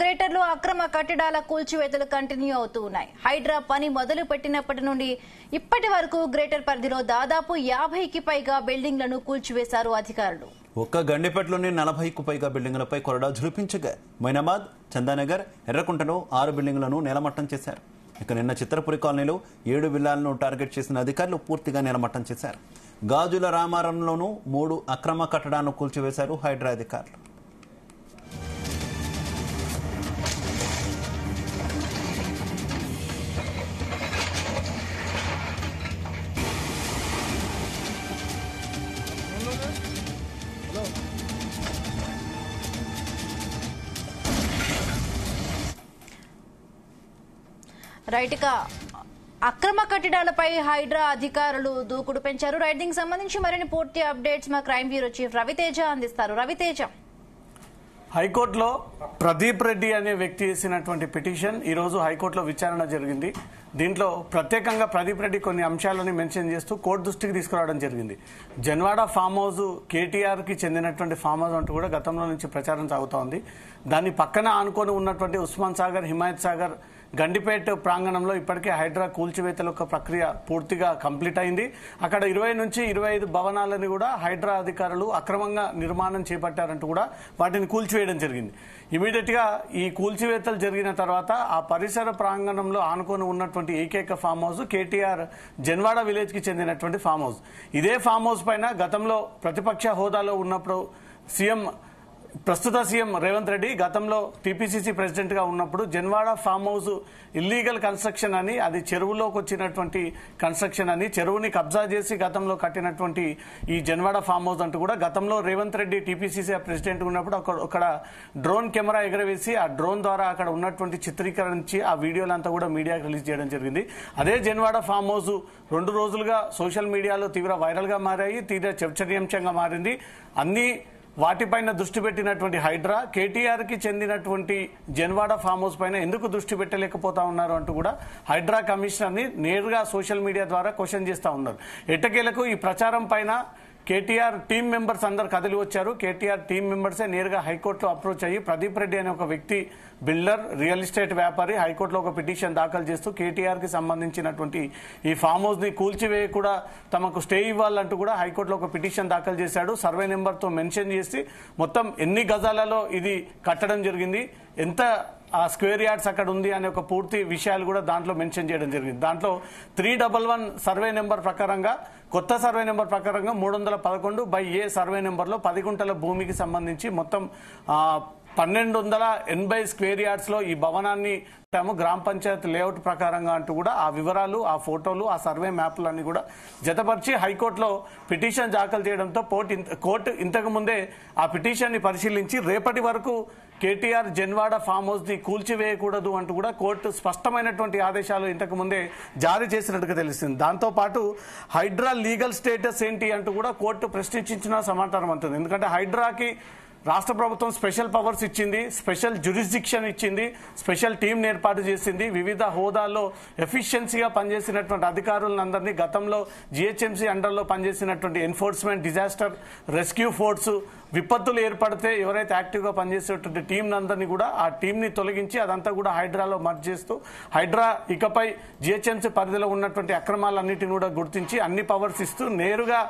గ్రేటర్లో అక్రమ కట్టడాల కూల్చివేతలు కంటిన్యూ అవుతూ ఉన్నాయి. హైడ్రా పని మొదలు పెట్టినప్పటి నుండి ఇప్పటి వరకు గ్రేటర్ పరిధిలో దాదాపు 50కి పైగా బిల్డింగ్లను కూల్చివేశారు అధికారులు. ఒక్క గండిపేటలోని 40కు పైగా బిల్డింగులపై కొరడా జులిపించగా మైనాబాద్, చందానగర్, ఎర్రకుంటలో 6 బిల్డింగులను నేలమట్టం చేశారు. ఇక నిన్న చిత్రపురి కాలనీలో 7 విల్లాలను టార్గెట్ చేసిన అధికారులు పూర్తిగా నేలమట్టం చేశారు. గాజుల రామారంలోనూ 3 అక్రమ కట్టడాలను కూల్చివేశారు హైడ్రా అధికారులు. రైట్గా అక్రమ కట్టడాలపై హైడ్రా అధికారులు దూకుడు పెంచారు. రైట్, దీనికి సంబంధించి మరిన్ని పూర్తి అప్డేట్స్ మా క్రైమ్ బ్యూరో చీఫ్ రవితేజ అందిస్తారు. రవితేజ, హైకోర్టులో ప్రదీప్ రెడ్డి అనే వ్యక్తి చేసినటువంటి పిటిషన్ ఈ రోజు హైకోర్టులో విచారణ జరిగింది. దీంట్లో ప్రత్యేకంగా ప్రదీప్ రెడ్డి కొన్ని అంశాలని మెన్షన్ చేస్తూ కోర్టు దృష్టికి తీసుకురావడం జరిగింది. జన్వాడ ఫామ్ హౌస్ కేటీఆర్ కి చెందినటువంటి ఫామ్ హౌస్ అంటూ కూడా గతంలో నుంచి ప్రచారం సాగుతా ఉంది. దాని పక్కన ఆనుకొని ఉన్నటువంటి ఉస్మాన్ సాగర్, హిమాయత్ సాగర్, గండిపేట ప్రాంగణంలో ఇప్పటికే హైడ్రా కూల్చివేతల యొక్క ప్రక్రియ పూర్తిగా కంప్లీట్ అయింది. అక్కడ 20 నుంచి 25 భవనాలను కూడా హైడ్రా అధికారులు అక్రమంగా నిర్మాణం చేపట్టారంటూ కూడా వాటిని కూల్చివేయడం జరిగింది. ఇమీడియట్ గా ఈ కూల్చివేతలు జరిగిన తర్వాత ఆ పరిసర ప్రాంగణంలో ఆనుకొని ఉన్నటువంటి ఏకైక farm house KTR Janwada village కి చెందినటువంటి ఫామ్ హౌస్. ఇదే ఫామ్ హౌస్ పైన గతంలో ప్రతిపక్ష హోదాలో ఉన్నప్పుడు ప్రస్తుత సీఎం రేవంత్ రెడ్డి గతంలో టీపీసీసీ ప్రెసిడెంట్ గా ఉన్నప్పుడు Janwada farm house illegal construction అని, అది చెరువులోకి వచ్చినటువంటి కన్స్ట్రక్షన్ అని, చెరువుని కబ్జా చేసి గతంలో కట్టినటువంటి ఈ జన్వాడ ఫామ్ హౌస్ అంటూ కూడా గతంలో రేవంత్ రెడ్డి టీపీసీసీ ప్రెసిడెంట్ ఉన్నప్పుడు అక్కడ డ్రోన్ కెమెరా ఎగరవేసి ఆ డ్రోన్ ద్వారా అక్కడ ఉన్నటువంటి చిత్రీకరించి ఆ వీడియోలంతా కూడా మీడియాకి రిలీజ్ చేయడం జరిగింది. అదే జన్వాడ ఫామ్ హౌస్ 2 రోజులుగా సోషల్ మీడియాలో తీవ్ర వైరల్ గా మారాయి, తీవ్ర చర్చనీయాంశంగా మారింది. అన్ని వాటిపైన దృష్టి పెట్టినటువంటి హైడ్రా కేటీఆర్ కి చెందినటువంటి జన్వాడ ఫామ్ హౌస్ పైన ఎందుకు దృష్టి పెట్టలేకపోతా ఉన్నారు అంటూ కూడా హైడ్రా కమిషనర్ ని నేరుగా సోషల్ మీడియా ద్వారా క్వశ్చన్ చేస్తా ఉన్నారు. ఎట్టకేలకు ఈ ప్రచారం పైన కేటీఆర్ టీం మెంబర్స్ అందరు కదిలి వచ్చారు. కేటీఆర్ టీం మెంబర్సే నేరుగా హైకోర్టులో అప్రోచ్ అయ్యి ప్రదీప్ రెడ్డి అనే ఒక వ్యక్తి బిల్డర్, రియల్ ఎస్టేట్ వ్యాపారి హైకోర్టులో ఒక పిటిషన్ దాఖలు చేస్తూ కేటీఆర్ కి సంబంధించినటువంటి ఈ ఫామ్ హౌస్ ని కూల్చివేయ కూడా తమకు స్టే ఇవ్వాలంటూ కూడా హైకోర్టులో ఒక పిటిషన్ దాఖలు చేశాడు. సర్వే నెంబర్ తో మెన్షన్ చేసి మొత్తం ఎన్ని గజాలలో ఇది కట్టడం జరిగింది, ఎంత ఆ స్క్వేర్ యార్డ్స్ అక్కడ ఉంది అనే ఒక పూర్తి విషయాలు కూడా దాంట్లో మెన్షన్ చేయడం జరిగింది. దాంట్లో 311 సర్వే నెంబర్ ప్రకారంగా, కొత్త సర్వే నెంబర్ ప్రకారంగా 311/A సర్వే నెంబర్లో 10 గుంటల భూమికి సంబంధించి మొత్తం 1280 స్క్వేర్ యార్డ్స్ లో ఈ భవనాన్ని గ్రామ పంచాయత్ లేఅవుట్ ప్రకారంగా అంటూ కూడా ఆ వివరాలు, ఆ ఫోటోలు, ఆ సర్వే మ్యాప్లన్నీ కూడా జతపరిచి హైకోర్టులో పిటిషన్ దాఖలు చేయడంతో కోర్టు ఇంతకు ముందే ఆ పిటిషన్ ని పరిశీలించి రేపటి వరకు కేటీఆర్ జన్వాడ ఫామ్ హౌస్ ని కూల్చివేయకూడదు అంటూ కూడా కోర్టు స్పష్టమైనటువంటి ఆదేశాలు ఇంతకు ముందే జారీ చేసినట్టుగా తెలుస్తుంది. దాంతో పాటు హైడ్రా లీగల్ స్టేటస్ ఏంటి అంటూ కూడా కోర్టు ప్రశ్నించిన సమాచారం అంటుంది. ఎందుకంటే హైడ్రాకి రాష్ట్ర ప్రభుత్వం స్పెషల్ పవర్స్ ఇచ్చింది, స్పెషల్ జ్యూరిస్డిక్షన్ ఇచ్చింది, స్పెషల్ టీం ఏర్పాటు చేసింది. వివిధ హోదాల్లో ఎఫిషియన్సీగా పనిచేసినటువంటి అధికారులందరినీ గతంలో జిహెచ్ఎంసీ అండర్లో పనిచేసినటువంటి ఎన్ఫోర్స్మెంట్, డిజాస్టర్ రెస్క్యూ ఫోర్స్, విపత్తులు ఏర్పడితే ఎవరైతే యాక్టివ్గా పనిచేసేటువంటి టీం అందరినీ కూడా ఆ టీంని తొలగించి అదంతా కూడా హైడ్రాలో మర్జ్ చేస్తూ హైడ్రా ఇకపై జిహెచ్ఎంసీ పరిధిలో ఉన్నటువంటి అక్రమాలన్నిటిని కూడా గుర్తించి అన్ని పవర్స్ ఇస్తూ నేరుగా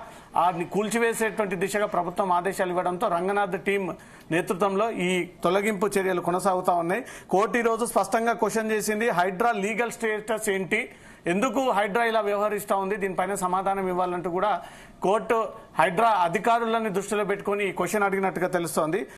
ఆ కూల్చివేసేటువంటి దిశగా ప్రభుత్వం ఆదేశాలు ఇవ్వడంతో రంగనాథ్ టీం నేతృత్వంలో ఈ తొలగింపు చర్యలు కొనసాగుతా ఉన్నాయి. కోర్టు ఈ రోజు స్పష్టంగా క్వశ్చన్ చేసింది, హైడ్రా లీగల్ స్టేటస్ ఏంటి, ఎందుకు హైడ్రా ఇలా వ్యవహరిస్తూ ఉంది, దీనిపైన సమాధానం ఇవ్వాలంటూ కూడా కోర్టు హైడ్రా అధికారులను దృష్టిలో పెట్టుకుని ఈ క్వశ్చన్ అడిగినట్టుగా తెలుస్తోంది.